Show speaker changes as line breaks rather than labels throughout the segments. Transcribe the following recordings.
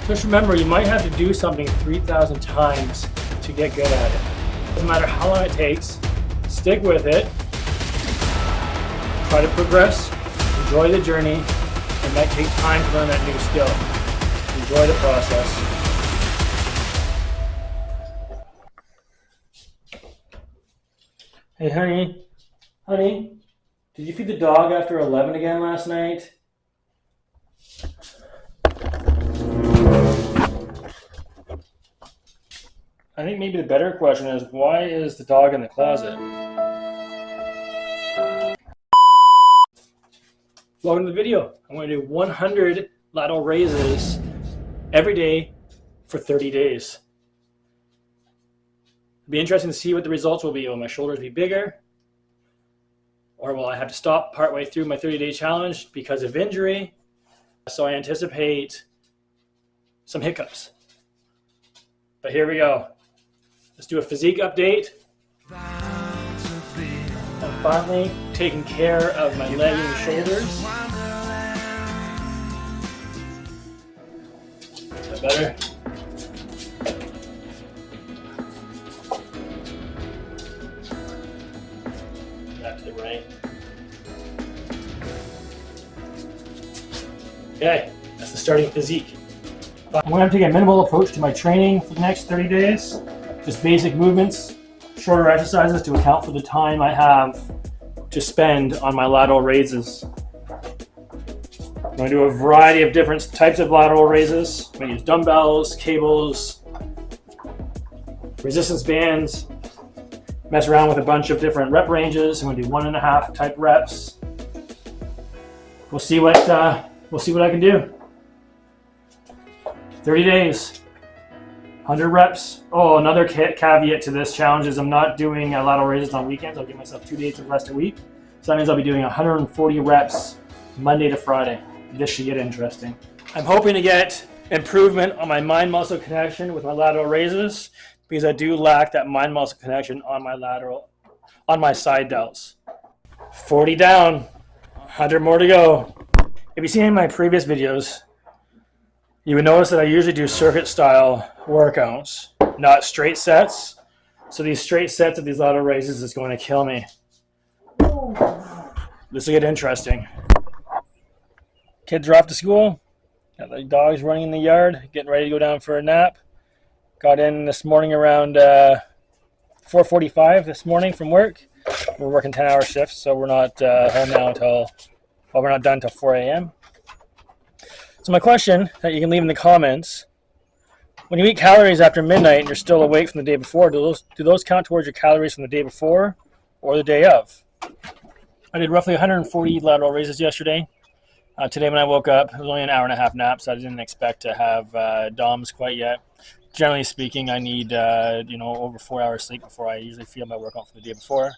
Just remember, you might have to do something 3,000 times to get good at it. Doesn't matter how long it takes, stick with it, try to progress, enjoy the journey. It might take time to learn that new skill. Enjoy the process. Hey honey, did you feed the dog after 11 again last night? I think maybe the better question is, why is the dog in the closet? Welcome to the video. I'm going to do 100 lateral raises every day for 30 days. It'll be interesting to see what the results will be. Will my shoulders be bigger? Or will I have to stop partway through my 30-day challenge because of injury? So I anticipate some hiccups. But here we go. Let's do a physique update. I'm finally taking care of my leg and shoulders. Is that better? Back to the right. Okay, that's the starting physique. I'm going to take a minimal approach to my training for the next 30 days. Just basic movements, shorter exercises to account for the time I have to spend on my lateral raises. I'm going to do a variety of different types of lateral raises. I'm going to use dumbbells, cables, resistance bands, mess around with a bunch of different rep ranges. I'm going to do 1.5 type reps. We'll see what I can do. 30 days. 100 reps. Oh, another caveat to this challenge is I'm not doing lateral raises on weekends. I'll give myself 2 days of rest a week. So that means I'll be doing 140 reps Monday to Friday. This should get interesting. I'm hoping to get improvement on my mind-muscle connection with my lateral raises because I do lack that mind-muscle connection on my side delts. 40 down, 100 more to go. If you've seen any of my previous videos, you would notice that I usually do circuit style workouts, not straight sets. So these straight sets of these lateral raises is going to kill me. This will get interesting. Kids are off to school. Got the dogs running in the yard, getting ready to go down for a nap. Got in this morning around 4:45 this morning from work. We're working 10-hour shifts, so we're not home now until, well, we're not done until 4 a.m. So my question that you can leave in the comments, when you eat calories after midnight and you're still awake from the day before, do those count towards your calories from the day before or the day of? I did roughly 140 lateral raises yesterday. Today when I woke up, it was only an hour-and-a-half nap, so I didn't expect to have DOMs quite yet. Generally speaking, I need over 4 hours sleep before I usually feel my workout from the day before.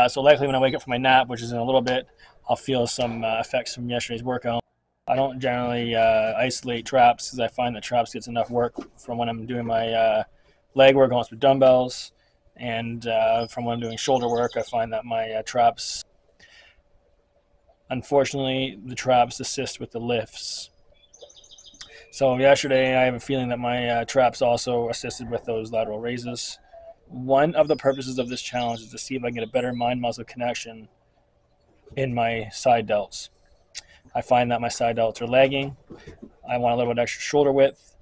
So likely when I wake up from my nap, which is in a little bit, I'll feel some effects from yesterday's workout. I don't generally isolate traps because I find that traps gets enough work from when I'm doing my leg workouts with dumbbells, and from when I'm doing shoulder work, I find that my traps, unfortunately, the traps assist with the lifts. So yesterday, I have a feeling that my traps also assisted with those lateral raises. One of the purposes of this challenge is to see if I can get a better mind-muscle connection in my side delts. I find that my side delts are lagging. I want a little bit extra shoulder width.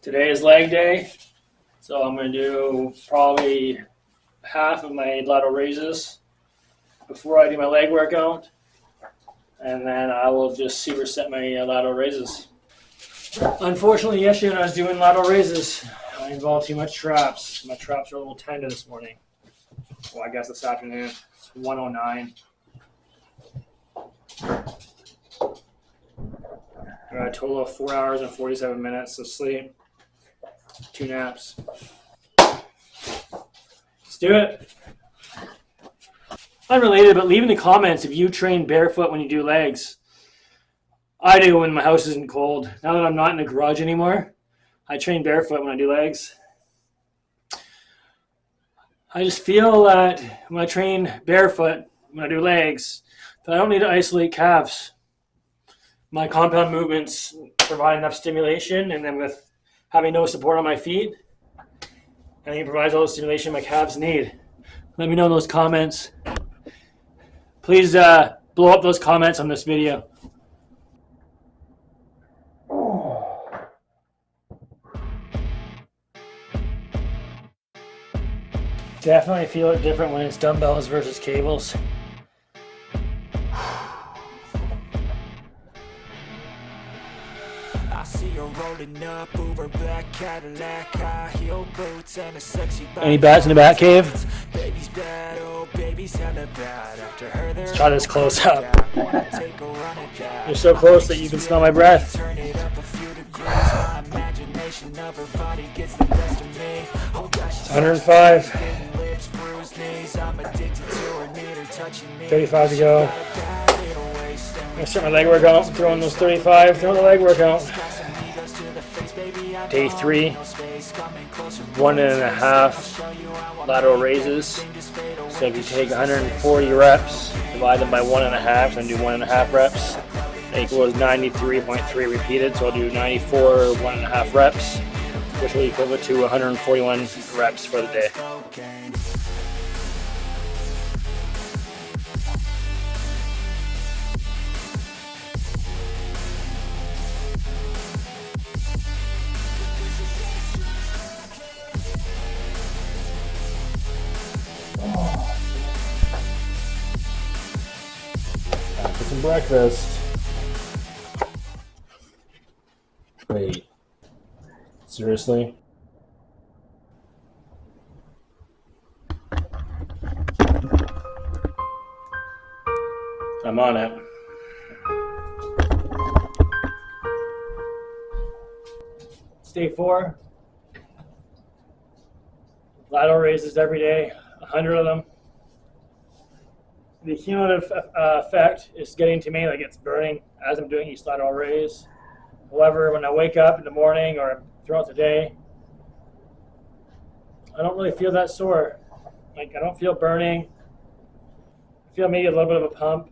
Today is leg day, so I'm going to do probably half of my lateral raises before I do my leg workout, and then I will just superset my lateral raises. Unfortunately, yesterday when I was doing lateral raises, I involved too much traps. My traps are a little tender this morning. Well, I guess this afternoon. It's 1:09. A total of 4 hours and 47 minutes of sleep, 2 naps. Let's do it. Unrelated, but leave in the comments if you train barefoot when you do legs. I do when my house isn't cold. Now that I'm not in the garage anymore, I train barefoot when I do legs. I just feel that when I train barefoot, when I do legs, that I don't need to isolate calves. my compound movements provide enough stimulation, and then with having no support on my feet, I think it provides all the stimulation my calves need. Let me know in those comments. Please blow up those comments on this video. Definitely feel it different when it's dumbbells versus cables.
I see you rolling up over black Cadillac, high heel boots and a sexy body.
Any bats in the back cave?
Baby's bad, oh baby's hella bad. After her
let's try this close up. You're so close that you can smell my breath.
Turn it up a few degrees. My imagination of her body gets the best of me. Oh gosh,
105.
lips, bruised knees. I'm addicted to her, need her touching me.
35 to go. I'm gonna start my leg workout, throwing those 35, throwing the leg workout. Day 3, 1.5 lateral raises. So if you take 140 reps, divide them by 1.5, and do 1.5 reps, that equals 93.3 repeated. So I'll do 94 1.5 reps, which will equal to 141 reps for the day. Some breakfast. Wait. Seriously? I'm on it. It's day 4. Lateral raises every day, 100 of them. The cumulative effect is getting to me like it's burning as I'm doing each lateral raise. However, when I wake up in the morning or throughout the day, I don't really feel that sore. Like, I don't feel burning. I feel maybe a little bit of a pump.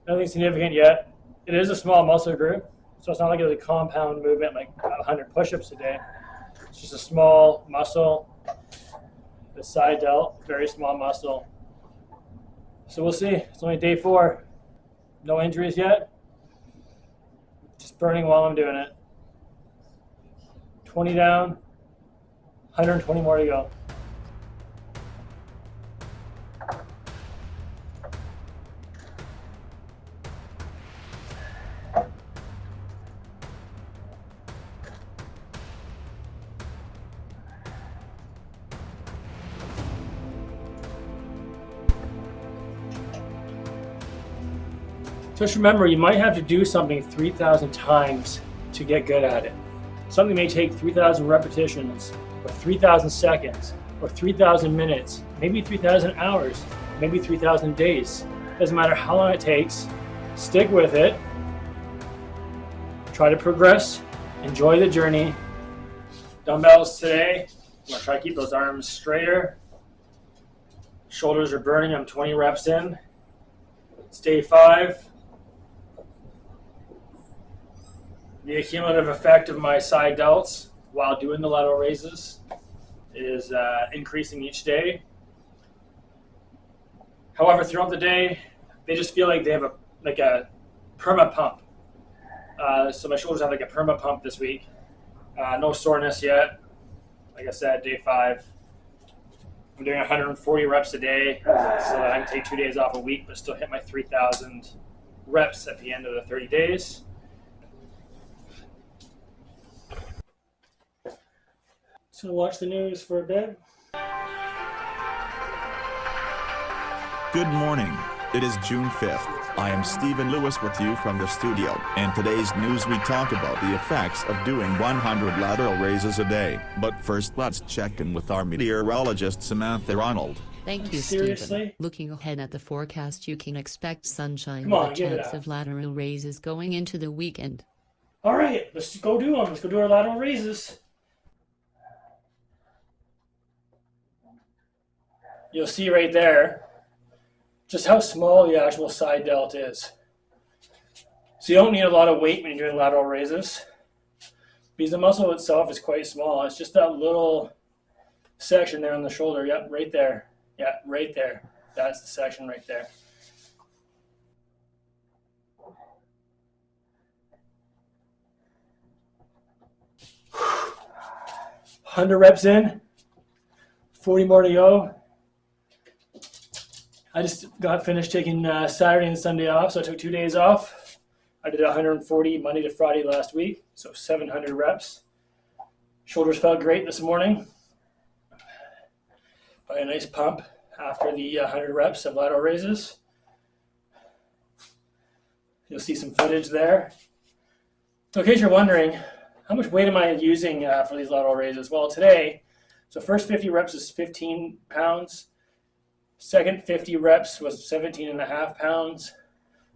Nothing significant yet. It is a small muscle group, so it's not like it's a compound movement like 100 push-ups a day. It's just a small muscle, the side delt, very small muscle. So we'll see. It's only day 4. No injuries yet. Just burning while I'm doing it. 20 down, 120 more to go. Just remember, you might have to do something 3,000 times to get good at it. Something may take 3,000 repetitions, or 3,000 seconds, or 3,000 minutes, maybe 3,000 hours, maybe 3,000 days. Doesn't matter how long it takes. Stick with it. Try to progress. Enjoy the journey. Dumbbells today. I'm gonna try to keep those arms straighter. Shoulders are burning. I'm 20 reps in. It's day 5. The cumulative effect of my side delts while doing the lateral raises is increasing each day. However, throughout the day, they just feel like they have a perma pump. So my shoulders have like a perma pump this week. No soreness yet. Like I said, day 5. I'm doing 140 reps a day, so that I can take 2 days off a week, but still hit my 3,000 reps at the end of the 30 days. So watch the news for a bit.
Good morning. It is June 5th. I am Stephen Lewis with you from the studio. In today's news we talk about the effects of doing 100 lateral raises a day. But first let's check in with our meteorologist Samantha Ronald.
Thank you,
Seriously?
Stephen. Looking ahead at the forecast, you can expect sunshine
Come on,
with a
give it
chance
up.
of lateral raises going into the weekend.
All right, let's go do them. Let's go do our lateral raises. You'll see right there just how small the actual side delt is. So you don't need a lot of weight when you're doing lateral raises because the muscle itself is quite small. It's just that little section there on the shoulder. Yep, right there. Yeah, right there. That's the section right there. Whew. 100 reps in, 40 more to go. I just got finished taking Saturday and Sunday off, so I took 2 days off. I did 140 Monday to Friday last week, so 700 reps. Shoulders felt great this morning. By a nice pump after the 100 reps of lateral raises. You'll see some footage there. So in case you're wondering, how much weight am I using for these lateral raises? Well, today, so first 50 reps is 15 pounds. Second 50 reps was 17.5 pounds.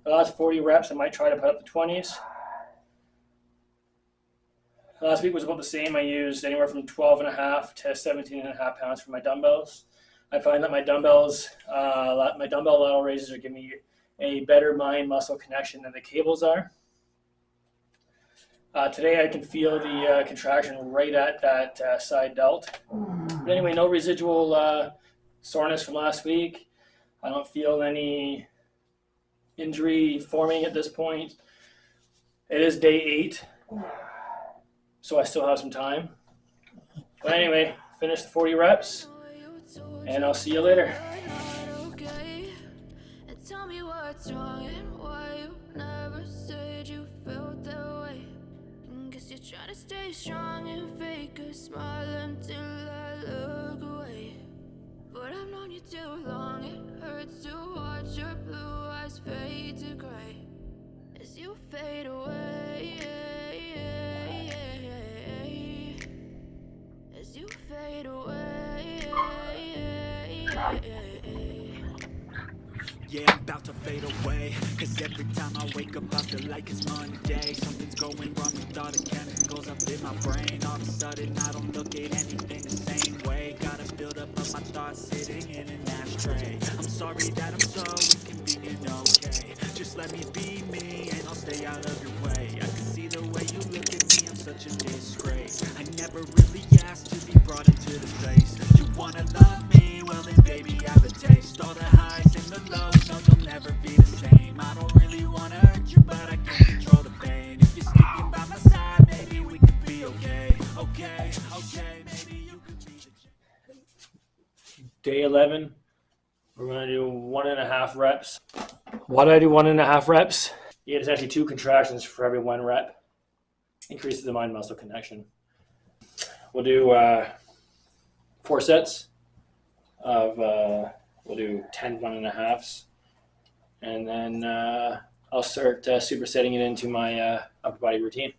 The last 40 reps, I might try to put up the 20s. Last week was about the same. I used anywhere from 12.5 to 17.5 pounds for my dumbbells. I find that my dumbbell lateral raises are giving me a better mind-muscle connection than the cables are. Today I can feel the contraction right at that side delt. But anyway, no residual soreness from last week. I don't feel any injury forming at this point. It is day 8, so I still have some time. But anyway, finish the 40 reps, and I'll see you later.
Tell me what's wrong and why you never said you felt that way. Guess you're trying to stay strong and fake a smile until I look away. But I've known you too long, it hurts to watch your blue eyes fade to gray as you fade away. As you fade away.
Yeah, I'm about to fade away, cause every time I wake up I feel like it's Monday. Something's going wrong with all the chemicals up in my brain. All of a sudden I don't look at anything the same way. Got a build up of my thoughts sitting in an ashtray. I'm sorry that I'm so inconvenient, okay. Just let me be me and I'll stay out of your way. I can see the way you look at me, I'm such a disgrace. I never really asked to be brought into this place. You wanna love me? Well then baby I have a taste. All the highs and the lows, no you'll never be the same. I don't really wanna hurt you, but I can't control the pain. If you're sticking by my side, maybe we could be okay. Okay, maybe you could be the
Day 11, we're going to do 1.5 reps. Why do I do 1.5 reps? Yeah, it's actually 2 contractions for every 1 rep. Increases the mind-muscle connection. We'll do 4 sets of, we'll do 10 1.5s. And then I'll start supersetting it into my upper body routine.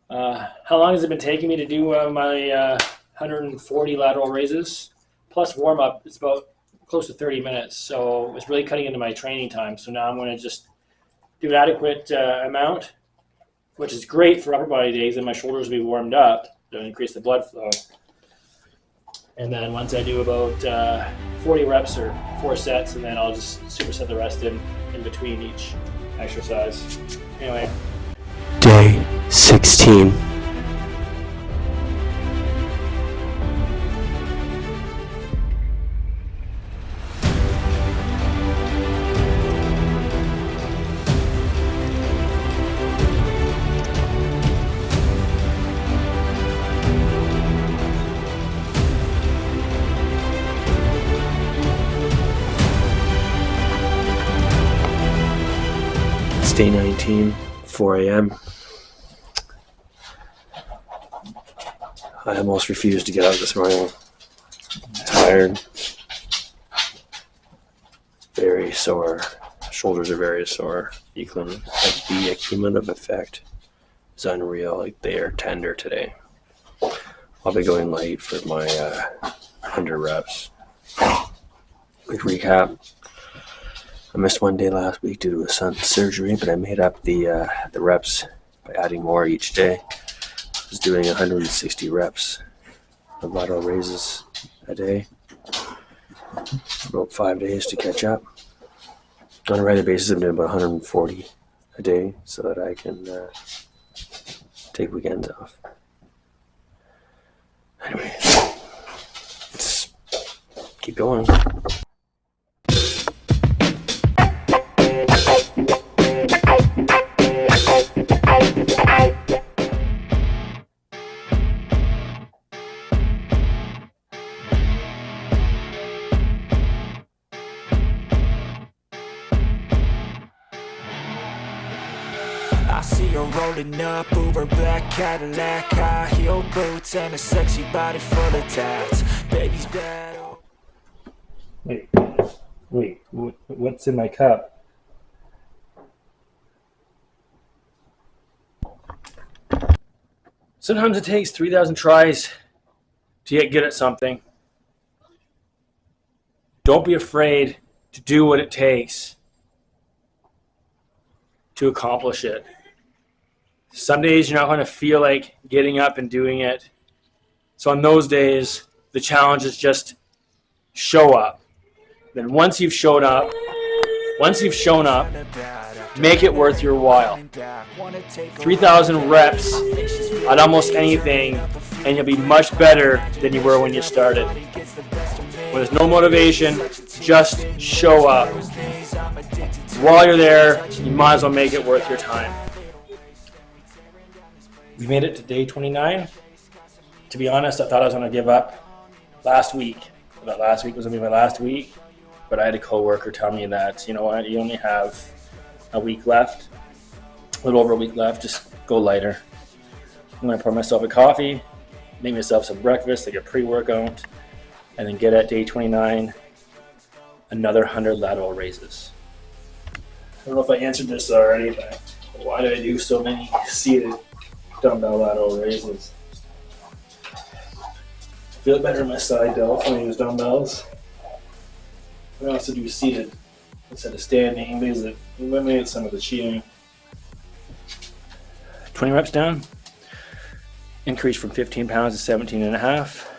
How long has it been taking me to do my 140 lateral raises? Plus warm-up, it's about close to 30 minutes. So it's really cutting into my training time. So now I'm going to just do an adequate amount, which is great for upper body days, and my shoulders will be warmed up to increase the blood flow. And then once I do about 40 reps or 4 sets, and then I'll just superset the rest in between each exercise. Anyway.
Day 16. It's day 19, 4 a.m. I almost refused to get up this morning. Tired. Very sore. Shoulders are very sore. The accumulative effect is unreal. Like, they are tender today. I'll be going light for my 100 reps. Quick recap. I missed 1 day last week due to a son's surgery, but I made up the reps by adding more each day. I was doing 160 reps of lateral raises a day. About 5 days to catch up. On a regular basis, I'm doing about 140 a day so that I can take weekends off. Anyway, let's keep going.
I see her rolling up, Uber black Cadillac, high heel boots and a sexy body full of tats. Baby's bad.
Wait, what's in my cup? Sometimes it takes 3,000 tries to get good at something. Don't be afraid to do what it takes to accomplish it. Some days you're not going to feel like getting up and doing it. So on those days, the challenge is just show up. Then once you've shown up, make it worth your while. 3,000 reps at almost anything, and you'll be much better than you were when you started. When there's no motivation, just show up. While you're there, you might as well make it worth your time. We made it to day 29. To be honest, I thought I was going to give up last week. I thought last week was going to be my last week, but I had a coworker tell me that, you know what, you only have a week left, a little over a week left, just go lighter. I'm going to pour myself a coffee, make myself some breakfast, like a pre-workout, and then get at day 29, another 100 lateral raises. I don't know if I answered this already, but why do I do so many seated dumbbell lateral raises? I feel better in my side delts when I use dumbbells. I also do seated instead of standing because it eliminates some of the cheating. 20 reps down. Increase from 15 pounds to 17 and a half.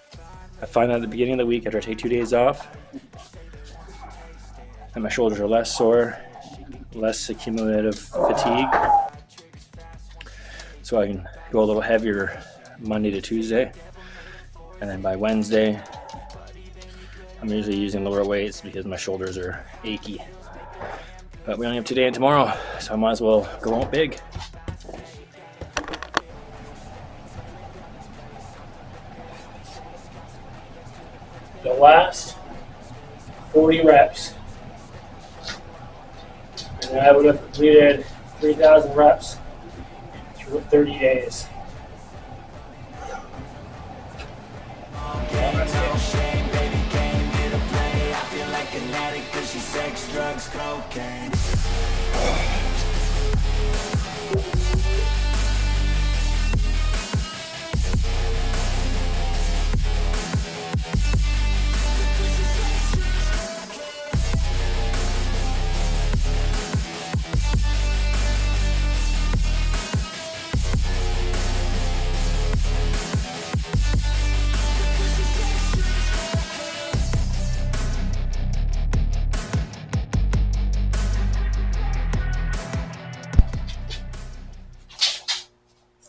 I find that at the beginning of the week after I take 2 days off, and my shoulders are less sore, less accumulative fatigue. So I can go a little heavier Monday to Tuesday. And then by Wednesday, I'm usually using lower weights because my shoulders are achy. But we only have today and tomorrow, so I might as well go out big. The last 40 reps, and I would have completed 3,000 reps through 30 days.
Drugs, cocaine.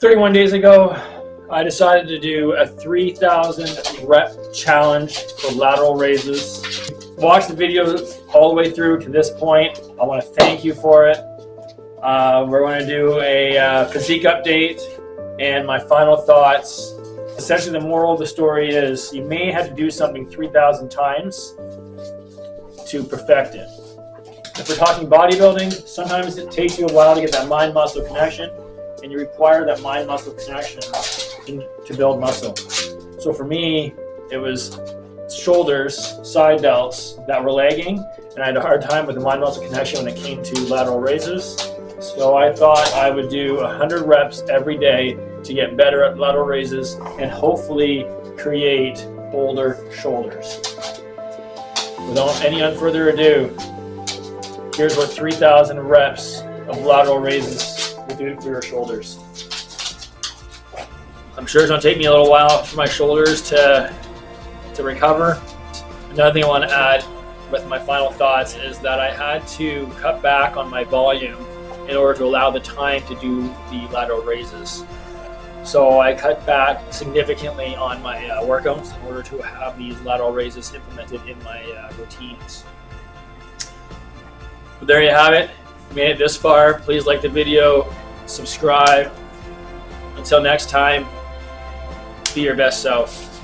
"31 days ago, I decided to do a 3,000 rep challenge for lateral raises. Watch the video all the way through to this point. I want to thank you for it. We're going to do a physique update and my final thoughts. Essentially, the moral of the story is you may have to do something 3,000 times to perfect it. If we're talking bodybuilding, sometimes it takes you a while to get that mind-muscle connection, and you require that mind-muscle connection to build muscle. So for me, it was shoulders, side delts that were lagging, and I had a hard time with the mind-muscle connection when it came to lateral raises. So I thought I would do 100 reps every day to get better at lateral raises and hopefully create bolder shoulders. Without any further ado, here's what 3,000 reps of lateral raises will do for your shoulders. I'm sure it's going to take me a little while for my shoulders to recover. Another thing I want to add with my final thoughts is that I had to cut back on my volume in order to allow the time to do the lateral raises. So I cut back significantly on my workouts in order to have these lateral raises implemented in my routines. But there you have it. If you made it this far, please like the video, subscribe. Until next time, be your best self.